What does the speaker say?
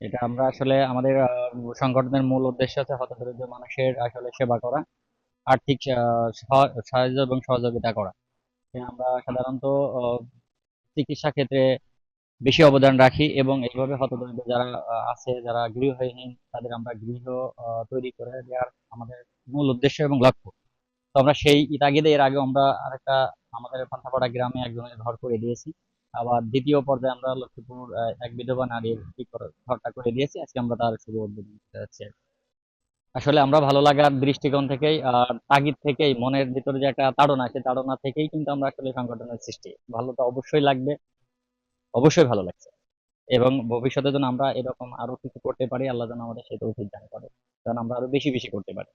এটা আমরা আসলে আমাদের সংগঠনের মূল উদ্দেশ্য হচ্ছে হতদরিদ্র মানুষের আসলে সেবা করা, আর্থিক সাহায্য এবং সহযোগিতা করা। আমরা সাধারণত আহ, চিকিৎসা ক্ষেত্রে বেশি অবদান রাখি এবং এইভাবে হতদরিদ্র যারা আছে, যারা গৃহহীন, তাদের আমরা গৃহ তৈরি করে দেওয়ার আমাদের মূল উদ্দেশ্য এবং লক্ষ্য। তো আমরা সেই তাগিদে এর আগে আমরা আরেকটা আমাদের পান্থাপাড়া গ্রামে একজনের ঘর করে দিয়েছি। আবার দ্বিতীয় পর্যায়ে আমরা লক্ষ্মীপুর এক বিধবা নারীর ঘরটা করে দিয়েছি। আজকে আমরা তার শুভ উদ্বোধন করতে যাচ্ছি। আসলে আমরা ভালো লাগার দৃষ্টিকোণ থেকেই আর তাগিদ থেকেই মনের ভিতরে যে একটা তাড়না, সেই তাড়না থেকেই কিন্তু আমরা আসলে সংগঠনের সৃষ্টি। ভালো তো অবশ্যই লাগবে, অবশ্যই ভালো লাগছে। এবং ভবিষ্যতে যেন আমরা এরকম আরো কিছু করতে পারি, আল্লাহ যেন আমাদের সেই তৌফিক দান করে, যেন আমরা আরো বেশি বেশি করতে পারি।